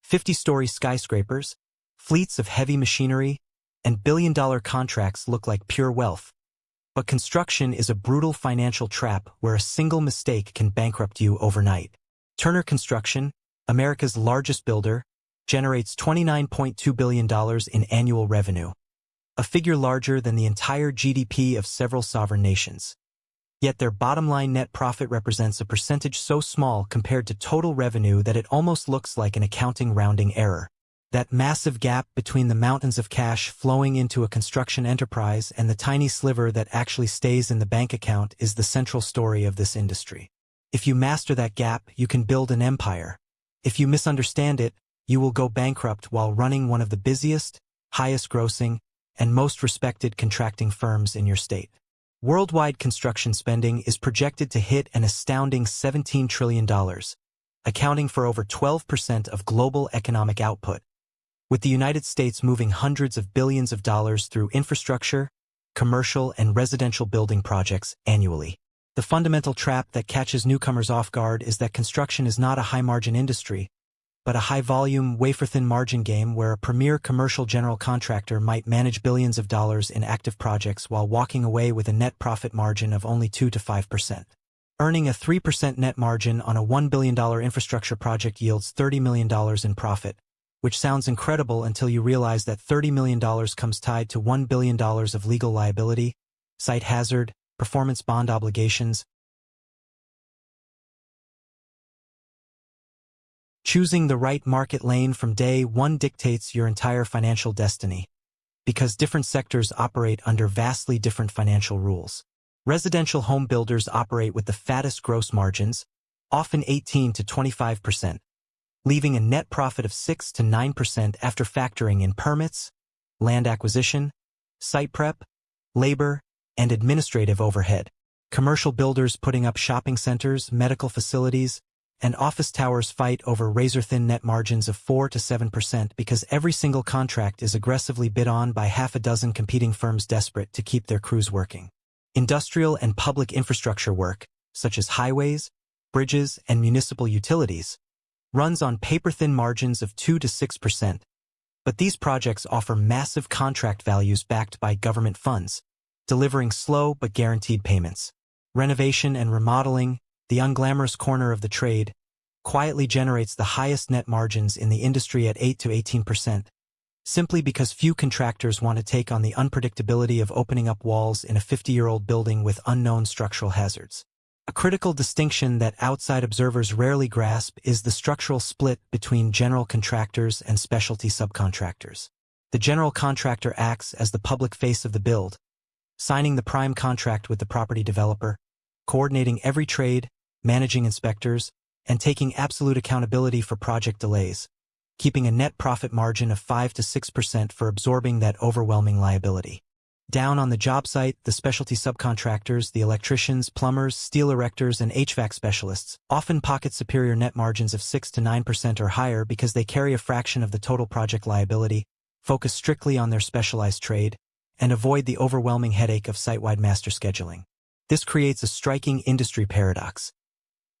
50-story skyscrapers, fleets of heavy machinery, and billion-dollar contracts look like pure wealth. But construction is a brutal financial trap where a single mistake can bankrupt you overnight. Turner Construction, America's largest builder, generates $29.2 billion in annual revenue, a figure larger than the entire GDP of several sovereign nations. Yet their bottom-line net profit represents a percentage so small compared to total revenue that it almost looks like an accounting rounding error. That massive gap between the mountains of cash flowing into a construction enterprise and the tiny sliver that actually stays in the bank account is the central story of this industry. If you master that gap, you can build an empire. If you misunderstand it, you will go bankrupt while running one of the busiest, highest-grossing, and most respected contracting firms in your state. Worldwide construction spending is projected to hit an astounding $17 trillion, accounting for over 12% of global economic output, with the United States moving hundreds of billions of dollars through infrastructure, commercial, and residential building projects annually. The fundamental trap that catches newcomers off guard is that construction is not a high-margin industry, but a high-volume, wafer-thin margin game where a premier commercial general contractor might manage billions of dollars in active projects while walking away with a net profit margin of only 2 to 5%. Earning a 3% net margin on a $1 billion infrastructure project yields $30 million in profit, which sounds incredible until you realize that $30 million comes tied to $1 billion of legal liability, site hazard, performance bond obligations. Choosing the right market lane from day one dictates your entire financial destiny, because different sectors operate under vastly different financial rules. Residential home builders operate with the fattest gross margins, often 18 to 25%, leaving a net profit of 6 to 9% after factoring in permits, land acquisition, site prep, labor, and administrative overhead. Commercial builders putting up shopping centers, medical facilities, and office towers fight over razor-thin net margins of 4 to 7% because every single contract is aggressively bid on by half a dozen competing firms desperate to keep their crews working. Industrial and public infrastructure work, such as highways, bridges, and municipal utilities, runs on paper-thin margins of 2 to 6%, but these projects offer massive contract values backed by government funds, delivering slow but guaranteed payments. Renovation and remodeling, the unglamorous corner of the trade, quietly generates the highest net margins in the industry at 8 to 18%, simply because few contractors want to take on the unpredictability of opening up walls in a 50-year-old building with unknown structural hazards. A critical distinction that outside observers rarely grasp is the structural split between general contractors and specialty subcontractors. The general contractor acts as the public face of the build, signing the prime contract with the property developer, coordinating every trade, managing inspectors, and taking absolute accountability for project delays, keeping a net profit margin of 5 to 6% for absorbing that overwhelming liability. Down on the job site, the specialty subcontractors, the electricians, plumbers, steel erectors, and HVAC specialists, often pocket superior net margins of 6 to 9% or higher because they carry a fraction of the total project liability, focus strictly on their specialized trade, and avoid the overwhelming headache of site-wide master scheduling. This creates a striking industry paradox.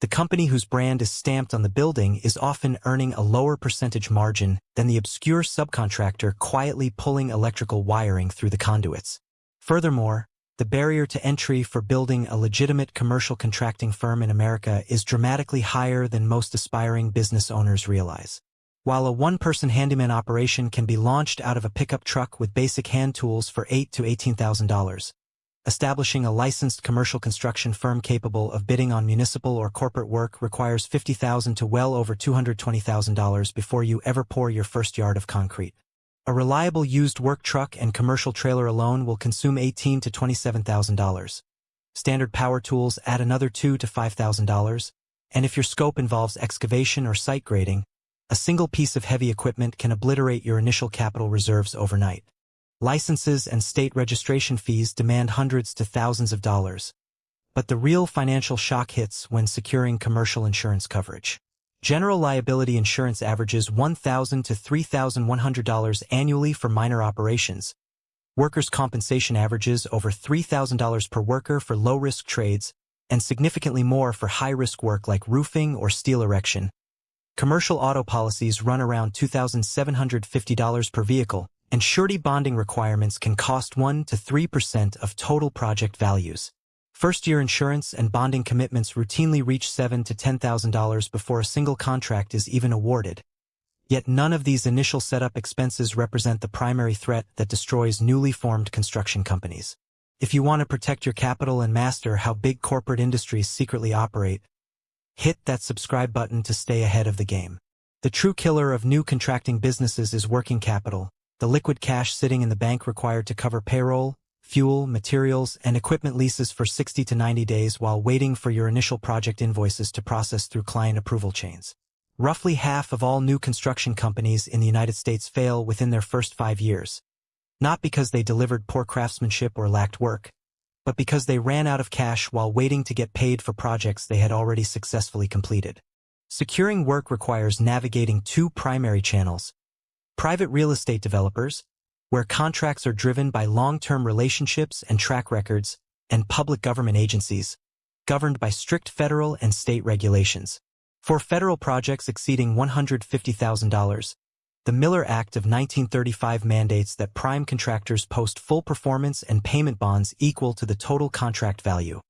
The company whose brand is stamped on the building is often earning a lower percentage margin than the obscure subcontractor quietly pulling electrical wiring through the conduits. Furthermore, the barrier to entry for building a legitimate commercial contracting firm in America is dramatically higher than most aspiring business owners realize. While a one-person handyman operation can be launched out of a pickup truck with basic hand tools for $8,000 to $18,000, establishing a licensed commercial construction firm capable of bidding on municipal or corporate work requires $50,000 to well over $220,000 before you ever pour your first yard of concrete. A reliable used work truck and commercial trailer alone will consume $18,000 to $27,000. Standard power tools add another $2,000 to $5,000, and if your scope involves excavation or site grading, a single piece of heavy equipment can obliterate your initial capital reserves overnight. Licenses and state registration fees demand hundreds to thousands of dollars. But the real financial shock hits when securing commercial insurance coverage. General liability insurance averages $1,000 to $3,100 annually for minor operations. Workers' compensation averages over $3,000 per worker for low-risk trades, and significantly more for high-risk work like roofing or steel erection. Commercial auto policies run around $2,750 per vehicle, and surety bonding requirements can cost 1 to 3% of total project values. First-year insurance and bonding commitments routinely reach $7,000 to $10,000 before a single contract is even awarded. Yet none of these initial setup expenses represent the primary threat that destroys newly formed construction companies. If you want to protect your capital and master how big corporate industries secretly operate, hit that subscribe button to stay ahead of the game. The true killer of new contracting businesses is working capital, the liquid cash sitting in the bank required to cover payroll, fuel, materials, and equipment leases for 60 to 90 days while waiting for your initial project invoices to process through client approval chains. Roughly half of all new construction companies in the United States fail within their first 5 years. Not because they delivered poor craftsmanship or lacked work, but because they ran out of cash while waiting to get paid for projects they had already successfully completed. Securing work requires navigating 2 primary channels: private real estate developers, where contracts are driven by long-term relationships and track records, and public government agencies, governed by strict federal and state regulations. For federal projects exceeding $150,000, the Miller Act of 1935 mandates that prime contractors post full performance and payment bonds equal to the total contract value,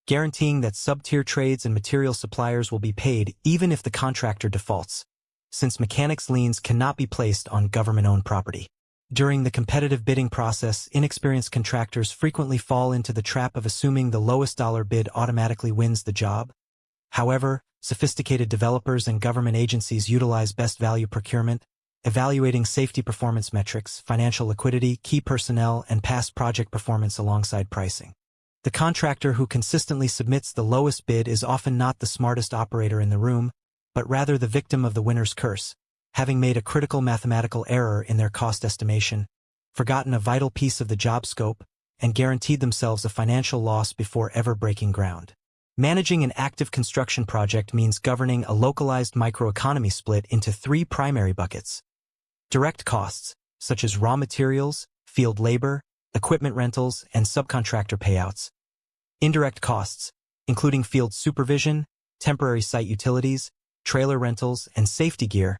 guaranteeing that sub-tier trades and material suppliers will be paid even if the contractor defaults, since mechanics' liens cannot be placed on government-owned property. During the competitive bidding process, inexperienced contractors frequently fall into the trap of assuming the lowest dollar bid automatically wins the job. However, sophisticated developers and government agencies utilize best value procurement, evaluating safety performance metrics, financial liquidity, key personnel, and past project performance alongside pricing. The contractor who consistently submits the lowest bid is often not the smartest operator in the room, but rather the victim of the winner's curse, having made a critical mathematical error in their cost estimation, forgotten a vital piece of the job scope, and guaranteed themselves a financial loss before ever breaking ground. Managing an active construction project means governing a localized microeconomy split into 3 primary buckets: direct costs, such as raw materials, field labor, equipment rentals, and subcontractor payouts; indirect costs, including field supervision, temporary site utilities, trailer rentals, and safety gear;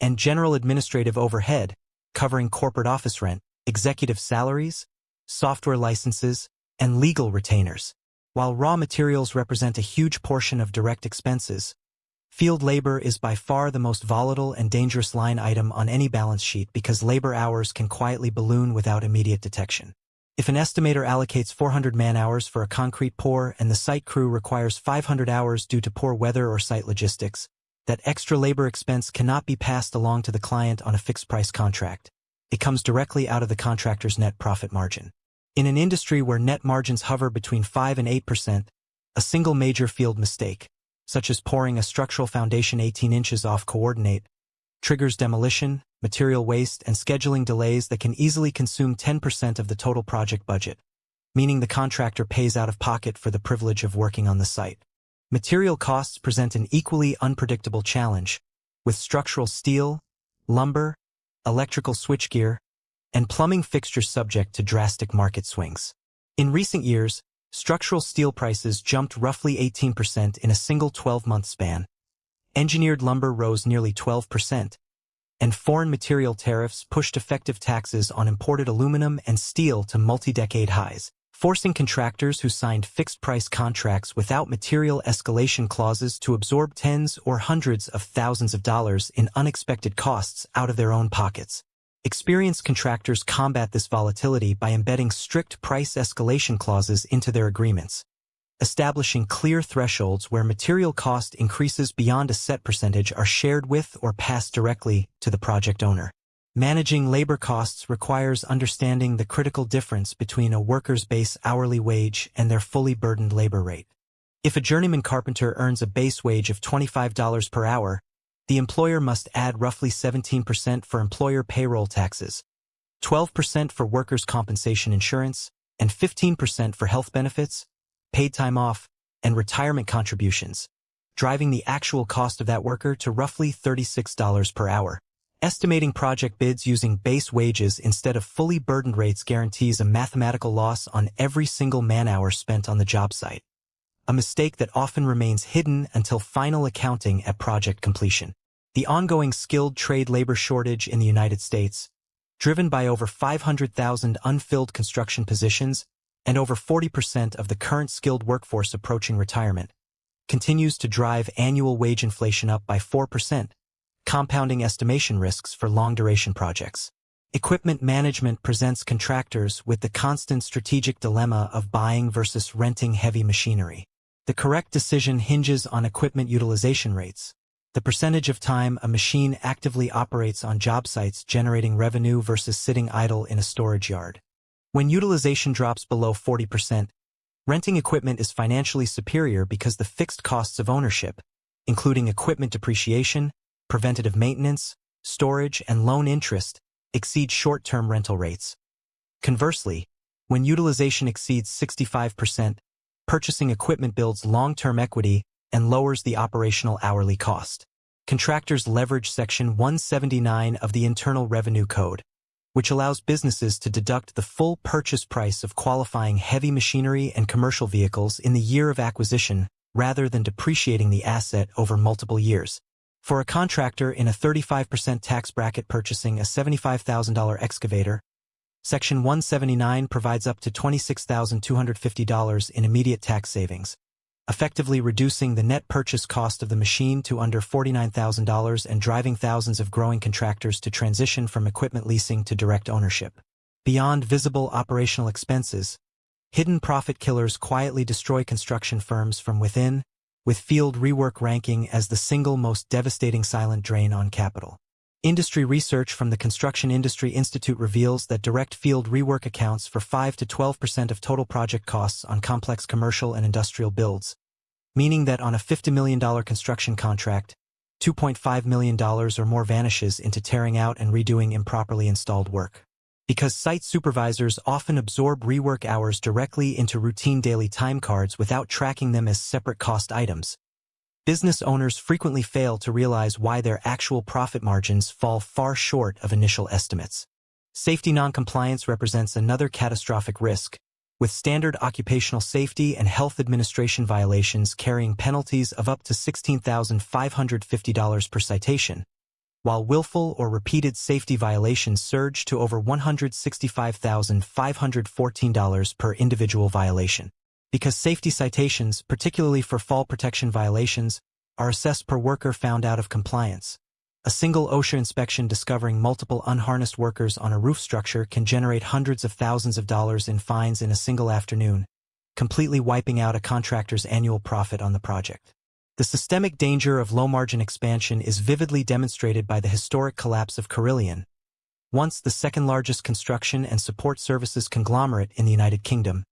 and general administrative overhead, covering corporate office rent, executive salaries, software licenses, and legal retainers. While raw materials represent a huge portion of direct expenses, field labor is by far the most volatile and dangerous line item on any balance sheet because labor hours can quietly balloon without immediate detection. If an estimator allocates 400 man-hours for a concrete pour and the site crew requires 500 hours due to poor weather or site logistics, that extra labor expense cannot be passed along to the client on a fixed-price contract. It comes directly out of the contractor's net profit margin. In an industry where net margins hover between 5 and 8%, a single major field mistake, such as pouring a structural foundation 18 inches off coordinate, triggers demolition, material waste, and scheduling delays that can easily consume 10% of the total project budget, meaning the contractor pays out of pocket for the privilege of working on the site. Material costs present an equally unpredictable challenge, with structural steel, lumber, electrical switchgear, and plumbing fixtures subject to drastic market swings. In recent years, structural steel prices jumped roughly 18% in a single 12-month span. Engineered lumber rose nearly 12%, and foreign material tariffs pushed effective taxes on imported aluminum and steel to multi-decade highs, forcing contractors who signed fixed-price contracts without material escalation clauses to absorb tens or hundreds of thousands of dollars in unexpected costs out of their own pockets. Experienced contractors combat this volatility by embedding strict price escalation clauses into their agreements, establishing clear thresholds where material cost increases beyond a set percentage are shared with or passed directly to the project owner. Managing labor costs requires understanding the critical difference between a worker's base hourly wage and their fully burdened labor rate. If a journeyman carpenter earns a base wage of $25 per hour, the employer must add roughly 17% for employer payroll taxes, 12% for workers' compensation insurance, and 15% for health benefits, paid time off, and retirement contributions, driving the actual cost of that worker to roughly $36 per hour. Estimating project bids using base wages instead of fully burdened rates guarantees a mathematical loss on every single man-hour spent on the job site, a mistake that often remains hidden until final accounting at project completion. The ongoing skilled trade labor shortage in the United States, driven by over 500,000 unfilled construction positions and over 40% of the current skilled workforce approaching retirement, continues to drive annual wage inflation up by 4%, compounding estimation risks for long-duration projects. Equipment management presents contractors with the constant strategic dilemma of buying versus renting heavy machinery. The correct decision hinges on equipment utilization rates, the percentage of time a machine actively operates on job sites generating revenue versus sitting idle in a storage yard. When utilization drops below 40%, renting equipment is financially superior because the fixed costs of ownership, including equipment depreciation, preventative maintenance, storage, and loan interest, exceed short-term rental rates. Conversely, when utilization exceeds 65%, purchasing equipment builds long-term equity and lowers the operational hourly cost. Contractors leverage Section 179 of the Internal Revenue Code, which allows businesses to deduct the full purchase price of qualifying heavy machinery and commercial vehicles in the year of acquisition rather than depreciating the asset over multiple years. For a contractor in a 35% tax bracket purchasing a $75,000 excavator, Section 179 provides up to $26,250 in immediate tax savings, effectively reducing the net purchase cost of the machine to under $49,000 and driving thousands of growing contractors to transition from equipment leasing to direct ownership. Beyond visible operational expenses, hidden profit killers quietly destroy construction firms from within, with field rework ranking as the single most devastating silent drain on capital. Industry research from the Construction Industry Institute reveals that direct field rework accounts for 5 to 12% of total project costs on complex commercial and industrial builds, meaning that on a $50 million construction contract, $2.5 million or more vanishes into tearing out and redoing improperly installed work. Because site supervisors often absorb rework hours directly into routine daily time cards without tracking them as separate cost items, business owners frequently fail to realize why their actual profit margins fall far short of initial estimates. Safety noncompliance represents another catastrophic risk, with standard occupational safety and health administration violations carrying penalties of up to $16,550 per citation, while willful or repeated safety violations surge to over $165,514 per individual violation. Because safety citations, particularly for fall protection violations, are assessed per worker found out of compliance. A single OSHA inspection discovering multiple unharnessed workers on a roof structure can generate hundreds of thousands of dollars in fines in a single afternoon, completely wiping out a contractor's annual profit on the project. The systemic danger of low-margin expansion is vividly demonstrated by the historic collapse of Carillion, once the second-largest construction and support services conglomerate in the United Kingdom,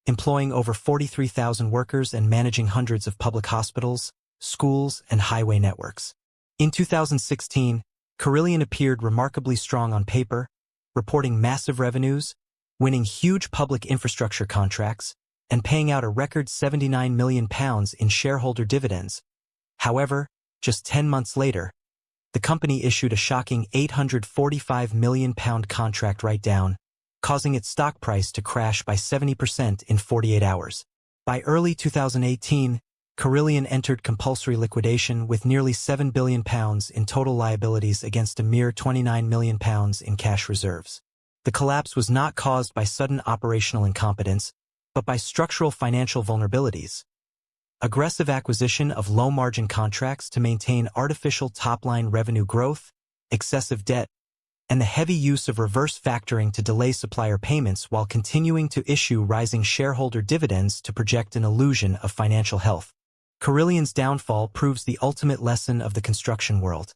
employing over 43,000 workers and managing hundreds of public hospitals, schools, and highway networks. In 2016, Carillion appeared remarkably strong on paper, reporting massive revenues, winning huge public infrastructure contracts, and paying out a record £79 million in shareholder dividends. However, just 10 months later, the company issued a shocking £845 million contract write-down, causing its stock price to crash by 70% in 48 hours. By early 2018, Carillion entered compulsory liquidation with nearly £7 billion in total liabilities against a mere £29 million in cash reserves. The collapse was not caused by sudden operational incompetence, but by structural financial vulnerabilities. Aggressive acquisition of low-margin contracts to maintain artificial top-line revenue growth, excessive debt, and the heavy use of reverse factoring to delay supplier payments while continuing to issue rising shareholder dividends to project an illusion of financial health. Carillion's downfall proves the ultimate lesson of the construction world.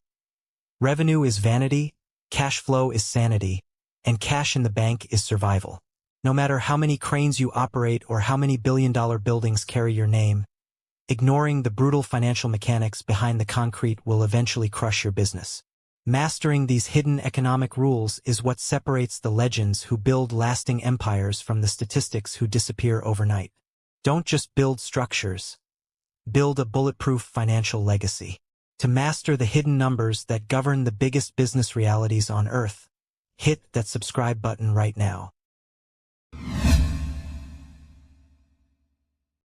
Revenue is vanity, cash flow is sanity, and cash in the bank is survival. No matter how many cranes you operate or how many billion-dollar buildings carry your name, ignoring the brutal financial mechanics behind the concrete will eventually crush your business. Mastering these hidden economic rules is what separates the legends who build lasting empires from the statistics who disappear overnight. Don't just build structures. Build a bulletproof financial legacy. To master the hidden numbers that govern the biggest business realities on Earth, hit that subscribe button right now.